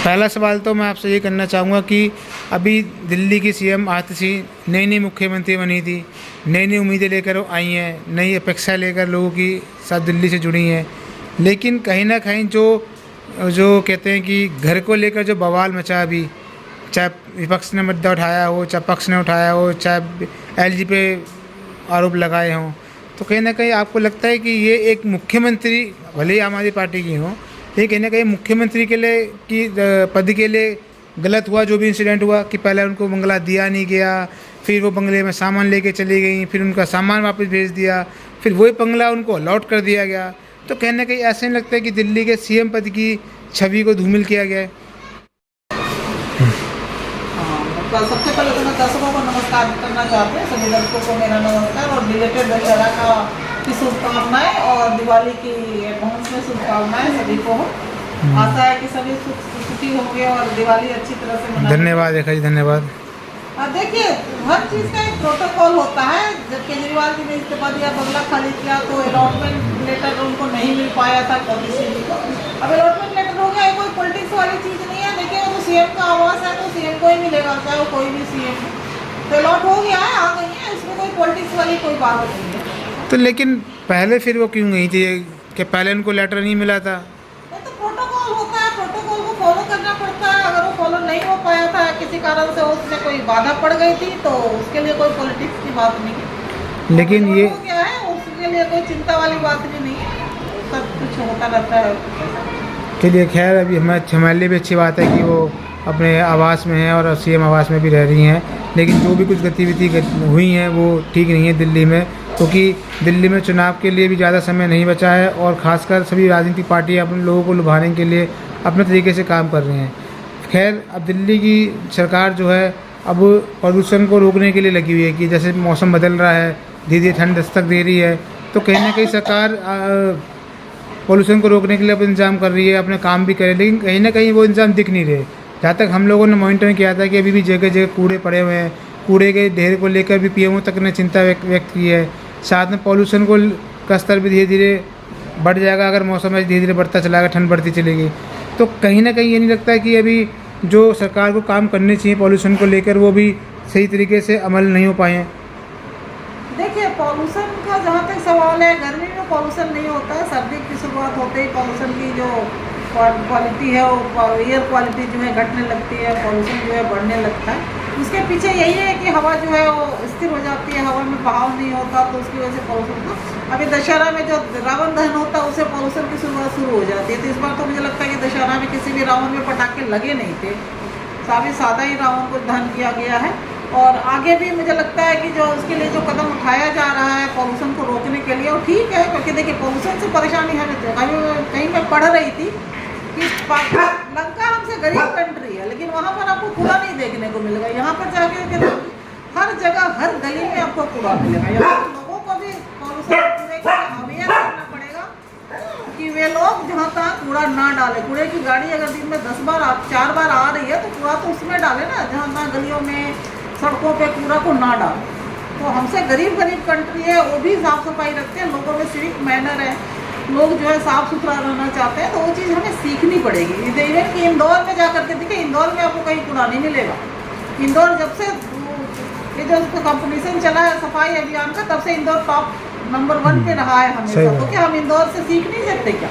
पहला सवाल तो मैं आपसे ये करना चाहूँगा कि अभी दिल्ली की सीएम आतिशी नई मुख्यमंत्री बनी थी, नई उम्मीदें लेकर वो आई हैं, नई अपेक्षा लेकर लोगों की साथ दिल्ली से जुड़ी हैं। लेकिन कहीं न कहीं जो जो कहते हैं कि घर को लेकर जो बवाल मचा अभी, चाहे विपक्ष ने मुद्दा उठाया हो, चाहे पक्ष ने उठाया हो, चाहे एलजी पे आरोप लगाए हों, तो कहीं न कहीं आपको लगता है कि ये एक मुख्यमंत्री, भले ही आम आदमी पार्टी की हों, ये कहीं न कहीं मुख्यमंत्री के लिए की पद के लिए गलत हुआ जो भी इंसिडेंट हुआ कि पहले उनको बंगला दिया नहीं गया, फिर वो बंगले में सामान लेके चली गई, फिर उनका सामान वापस भेज दिया, फिर वही बंगला उनको अलॉट कर दिया गया। तो कहीं न कहीं ऐसा नहीं लगता है कि दिल्ली के सीएम पद की छवि को धूमिल किया गया है? तो सबसे पहले तो मैं दर्शकों को नमस्कार करना चाहती हूँ, सभी दर्शकों को मेरा नमस्कार और रिलेटेड दशहरा की शुभकामनाएं और दिवाली की एडवांस में शुभकामनाएं सभी को हो। आशा है कि सभी सुखी होंगे और दिवाली अच्छी तरह से मनाएंगे। धन्यवाद रेखा जी, धन्यवाद। देखिए, हर चीज़ का एक प्रोटोकॉल होता है। जब केजरीवाल जी ने इस्तीफा दिया, बंगला खाली किया, तो अलॉटमेंट लेटर उनको नहीं मिल पाया था पॉलिसी को। अब अलॉटमेंट लेटर हो गया, कोई पॉलिटिक्स वाली चीज़ नहीं है। देखिए, वो तो सीएम का आवास है, तो सीएम को ही मिलेगा, चाहे वो कोई भी सीएम हो। तो अलॉट हो गया है, आ गई है, इसमें कोई पॉलिटिक्स वाली कोई बात नहीं है। तो लेकिन पहले फिर वो क्यों गई थी कि पहले उनको लेटर नहीं मिला था? तो प्रोटोकॉल होता है, प्रोटोकॉल को फॉलो करना पड़ता है। अगर वो फॉलो नहीं हो पाया था, किसी कारण से उसमें कोई बाधा पड़ गई थी, तो उसके लिए कोई पॉलिटिक्स की बात नहीं है। लेकिन ये क्या है, उसके लिए कोई चिंता वाली बात भी नहीं है, सब कुछ होता रहता है। चलिए, खैर अभी हमारे लिए भी अच्छी बात है कि वो अपने आवास में हैं और सीएम आवास में भी रह रही हैं। लेकिन जो भी कुछ गतिविधि हुई हैं वो ठीक नहीं है दिल्ली में, क्योंकि दिल्ली में चुनाव के लिए भी ज़्यादा समय नहीं बचा है और ख़ासकर सभी राजनीतिक पार्टियां अपने लोगों को लुभाने के लिए अपने तरीके से काम कर रहे हैं। खैर, अब दिल्ली की सरकार जो है अब प्रदूषण को रोकने के लिए लगी हुई है कि जैसे मौसम बदल रहा है, धीरे धीरे ठंड दस्तक दे रही है, तो कहीं ना कहीं सरकार पोल्यूशन को रोकने के लिए अब इंतजाम कर रही है, अपने काम भी करे, लेकिन कहीं ना कहीं वो इंतजाम दिख नहीं रहे। जहाँ तक हम लोगों ने मॉनिटरिंग किया था कि अभी भी जगह जगह कूड़े पड़े हुए हैं, कूड़े के ढेर को लेकर भी पीएमओ तक ने चिंता व्यक्त की है। साथ में पॉल्यूशन का स्तर भी धीरे धीरे बढ़ जाएगा, अगर मौसम में धीरे धीरे बढ़ता चला गया, ठंड बढ़ती चलेगी, तो कहीं ना कहीं ये नहीं लगता है कि अभी जो सरकार को काम करने चाहिए पॉल्यूशन को लेकर वो भी सही तरीके से अमल नहीं हो पाए हैं। देखिए, पॉल्यूशन का जहाँ तक सवाल है, गर्मी में पॉल्यूशन नहीं होता है, सर्दी की शुरुआत होते ही पॉल्यूशन की जो क्वालिटी है, वो एयर क्वालिटी जो है घटने लगती है, पॉल्यूशन जो है बढ़ने लगता है। उसके पीछे यही है कि हवा जो है वो स्थिर हो जाती है, हवा में बहाव नहीं होता, तो उसकी वजह से पॉल्यूशन होता। अभी दशहरा में जो रावण दहन होता है उससे पॉल्यूशन की शुरुआत शुरू हो जाती है। तो इस बार तो मुझे लगता है कि दशहरा में किसी भी रावण में पटाखे लगे नहीं थे, काफ़ी सादा ही रावण को दहन किया गया है। और आगे भी मुझे लगता है कि जो उसके लिए जो कदम उठाया जा रहा है पॉल्यूशन को रोकने के लिए, वो ठीक है, क्योंकि देखिए पॉल्यूशन से परेशानी है। कहीं मैं पढ़ रही थी कि लंका हमसे गरीब कंट्री है, लेकिन वहाँ पर आपको कूड़ा नहीं देखने को मिलेगा। यहाँ पर जाके हर जगह हर गली में आपको कूड़ा मिलेगा। यहाँ पर लोगों को भी पॉल्यूशन अवेयर करना पड़ेगा कि वे लोग जहाँ तहाँ कूड़ा ना डालें। कूड़े की गाड़ी अगर दिन में 10 बार 4 बार आ रही है, तो कूड़ा तो उसमें डाले ना, जहाँ तहाँ गलियों में सड़कों पे कूड़ा को ना डालें। तो हमसे गरीब कंट्री है, वो भी साफ़ सफाई रखते हैं, लोगों में सिविक मैनर है, लोग जो है साफ़ सुथरा रहना चाहते हैं, तो वो चीज़ हमें सीखनी पड़ेगी। इवन कि इंदौर में जाकर के देखिए, इंदौर में आपको कहीं कूड़ा नहीं मिलेगा। इंदौर जब से ये जो कंपटीशन चला है सफाई अभियान का, तब से इंदौर टॉप नंबर 1 पे रहा है हमेशा। तो क्या हम इंदौर से सीख नहीं सकते क्या?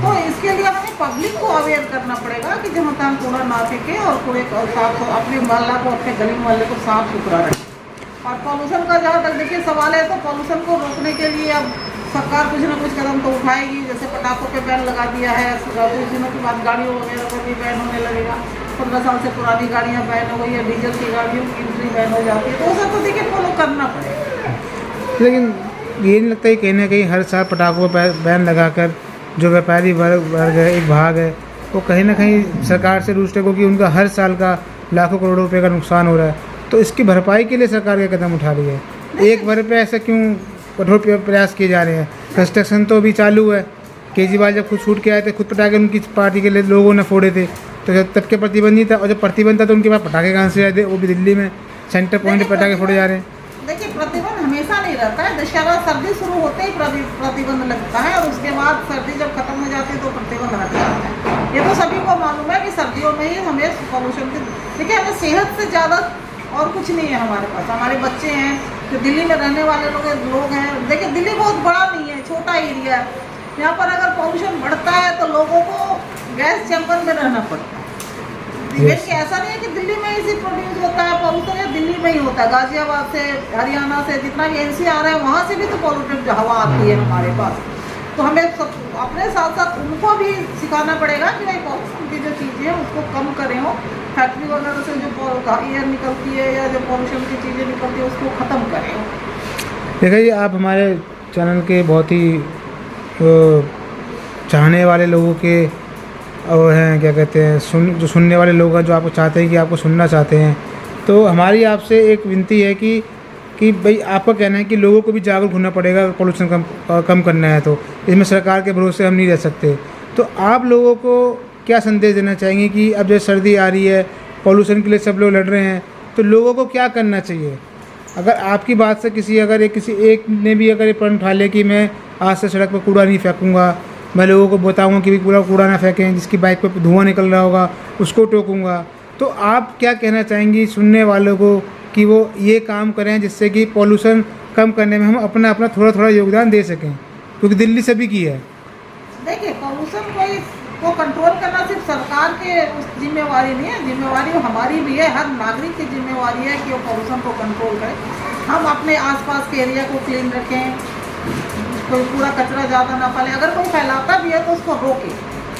तो इसके लिए हमें पब्लिक को अवेयर करना पड़ेगा कि जहाँ तहाँ कूड़ा ना फेंके और कूड़े को साफ, अपने मोहल्ला को, अपने गली मोहल्ले को साफ सुथरा रखें। और पॉल्यूशन का जहाँ तक देखिए सवाल है, तो पॉल्यूशन को रोकने के लिए अब सरकार कुछ ना कुछ कदम तो उठाएगी। जैसे पटाखों पे बैन लगा दिया है, कुछ दिनों के बाद गाड़ियों वगैरह पर भी बैन होने लगेगा। 15 साल से पुरानी गाड़ियाँ बैन हो गई है, डीजल की गाड़ियों की एंट्री बैन हो जाती है, तो वो सब तो देखिए फॉलो करना पड़ेगा। लेकिन ये नहीं लगता है कहीं ना कहीं हर साल पटाखों पर बैन लगाकर जो व्यापारी वर्ग है, एक भाग है, वो कहीं ना कहीं सरकार से रूठते, क्योंकि उनका हर साल का लाखों करोड़ों रुपए का नुकसान हो रहा है, तो इसकी भरपाई के लिए सरकार के कदम उठा रही है। एक बार पे ऐसा क्यों कठोर प्रयास किए जा रहे हैं? कंस्ट्रक्शन तो अभी चालू है। केजरीवाल जब खुद छूट के आए थे, खुद पटाखे उनकी पार्टी के लिए लोगों ने फोड़े थे, तो जब तब के प्रतिबंधित था, और जब प्रतिबंध था तो उनके पास पटाखे कहाँ से आए थे? वो भी दिल्ली में सेंटर पॉइंट पटाखे फोड़े जा रहे हैं। देखिए, प्रतिबंध हमेशा नहीं रहता है। दशहरा सर्दी शुरू होते ही प्रतिबंध लगता है, और उसके बाद सर्दी जब खत्म हो जाती है तो प्रतिबंध हट जाता है। ये तो सभी को मालूम है कि सर्दियों में ही हमें पॉल्यूशन की, देखिए हमें सेहत से ज़्यादा और कुछ नहीं है हमारे पास। हमारे बच्चे हैं जो दिल्ली में रहने वाले लोग हैं, देखिए दिल्ली बहुत बड़ा नहीं है, छोटा एरिया है। यहाँ पर अगर पॉल्यूशन बढ़ता है तो लोगों को गैस चैम्बर में रहना पड़ता है। देखिए ऐसा नहीं है कि दिल्ली में ही सिर्फ प्रोड्यूस होता है पॉल्यूशन, या दिल्ली में ही होता है, गाजियाबाद से, हरियाणा से, जितना भी NCR है वहाँ से भी तो पॉल्यूटेड हवा आती है हमारे पास। तो हमें सब अपने साथ साथ उनको भी सिखाना पड़ेगा कि भाई पॉल्यूशन की जो चीज़ें हैं उसको कम करें हो, फैक्ट्री वगैरह से जो एयर निकलती है या जो पॉल्यूशन की चीज़ें निकलती है उसको ख़त्म करें हो। देखिए जी, आप हमारे चैनल के बहुत ही चाहने वाले लोगों के वो हैं, क्या कहते हैं, जो सुनने वाले लोग हैं, जो आपको चाहते हैं कि आपको सुनना चाहते हैं। तो हमारी आपसे एक विनती है कि भाई आपका कहना है कि लोगों को भी जागरूक होना पड़ेगा, पॉल्यूशन कम करना है तो इसमें सरकार के भरोसे हम नहीं रह सकते। तो आप लोगों को क्या संदेश देना चाहेंगे कि अब जैसे सर्दी आ रही है, पॉल्यूशन के लिए सब लोग लड़ रहे हैं, तो लोगों को क्या करना चाहिए? अगर आपकी बात से किसी एक ने भी अगर ये प्रण उठा ले कि मैं आज से सड़क पर कूड़ा नहीं फेंकूँगा, मैं लोगों को बताऊँगा कि भी कूड़ा ना फेंकें, जिसकी बाइक पर धुआं निकल रहा होगा उसको टोकूँगा, तो आप क्या कहना चाहेंगी सुनने वालों को कि वो ये काम करें जिससे कि पॉल्यूशन कम करने में हम अपना थोड़ा योगदान दे सकें, क्योंकि दिल्ली सभी की है। देखिए पॉल्यूशन को कंट्रोल करना सिर्फ सरकार के उस जिम्मेवारी नहीं है, जिम्मेवारी हमारी भी है, हर नागरिक की जिम्मेवारी है कि वो पॉल्यूशन को कंट्रोल करें। हम अपने आसपास के एरिया को क्लीन रखें, कोई कूड़ा कचरा ज़्यादा ना फैले, अगर कोई फैलाता भी है तो उसको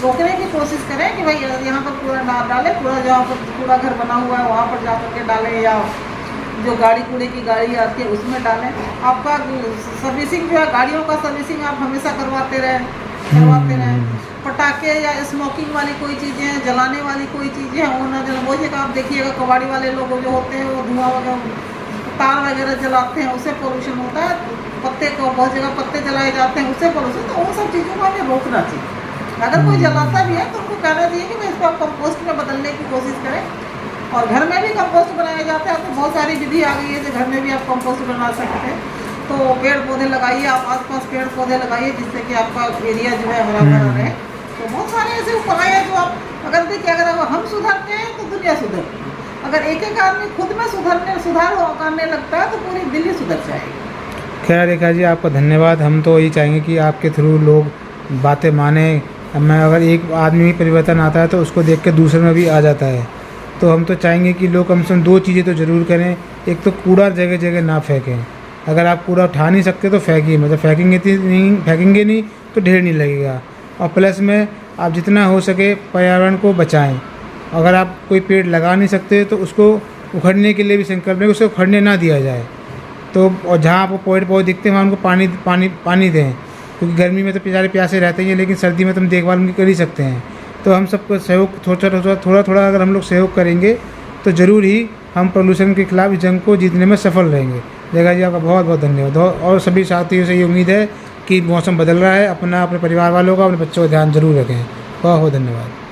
रोकने की कोशिश करें कि भाई यहाँ पर कूड़ा ना डालें, कूड़ा जहाँ पर कूड़ा घर बना हुआ है वहाँ पर जा करके डालें, या जो कूड़े की गाड़ी आती है उसमें डालें। आपका सर्विसिंग जो है, गाड़ियों का सर्विसिंग आप हमेशा करवाते रहें। पटाखे या स्मोकिंग वाली कोई चीज़ें, जलाने वाली कोई चीज़ें हैं वो ना जला, वो जगह आप देखिएगा कबाड़ी वाले लोग जो होते हैं वो धुआं वगैरह, तार वगैरह जलाते हैं, उससे पोल्यूशन होता है। पत्ते को बहुत जगह पत्ते जलाए जाते हैं, उससे पोल्यूशन, तो उन सब चीज़ों को हमें रोकना चाहिए। अगर कोई जलाता भी है तो उनको कहना चाहिए कि भाई इसको आप कंपोस्ट में बदलने की कोशिश करें। और घर में भी कंपोस्ट बनाया जाता है, तो बहुत सारी विधि आ गई है जो घर में भी आप कंपोस्ट बना सकते हैं। तो पेड़ पौधे लगाइए, आप आसपास पेड़ पौधे लगाइए जिससे कि आपका एरिया जो है हरा भरा रहे। तो बहुत सारे ऐसे उपाय हैं जो आप अगर देखिए, अगर हम सुधरते हैं तो दुनिया सुधरती है। अगर एक आदमी खुद में सुधार करने लगता है तो पूरी दिल्ली सुधर जाएगी। खैर रेखा जी, आपका धन्यवाद। हम तो यही चाहेंगे कि आपके थ्रू लोग बातें माने। मैं अगर एक आदमी में परिवर्तन आता है तो उसको देख के दूसरे में भी आ जाता है। तो हम तो चाहेंगे कि लोग कम से कम 2 चीज़ें तो ज़रूर करें। एक तो कूड़ा जगह जगह ना फेंकें, अगर आप कूड़ा उठा नहीं सकते तो फेंकिए, मतलब फेंकेंगे नहीं तो ढेर नहीं लगेगा। और प्लस में आप जितना हो सके पर्यावरण को बचाएं। अगर आप कोई पेड़ लगा नहीं सकते तो उसको उखड़ने के लिए भी संकल्प लें, उसको उखड़ने ना दिया जाए। तो और जहाँ आपको पेड़ पौधे दिखते हैं वहाँ उनको पानी दें, क्योंकि गर्मी में तो बेचारे प्यासे रहते हैं, लेकिन सर्दी में तो हम देखभाल उनकी कर ही सकते हैं। तो हम सबको सहयोग थोड़ा अगर हम लोग सहयोग करेंगे तो ज़रूर ही हम प्रदूषण के खिलाफ इस जंग को जीतने में सफल रहेंगे। जगह जी, आपका बहुत बहुत धन्यवाद। और सभी साथियों से ये उम्मीद है कि मौसम बदल रहा है, अपने परिवार वालों का, अपने बच्चों का ध्यान जरूर रखें। बहुत बहुत धन्यवाद।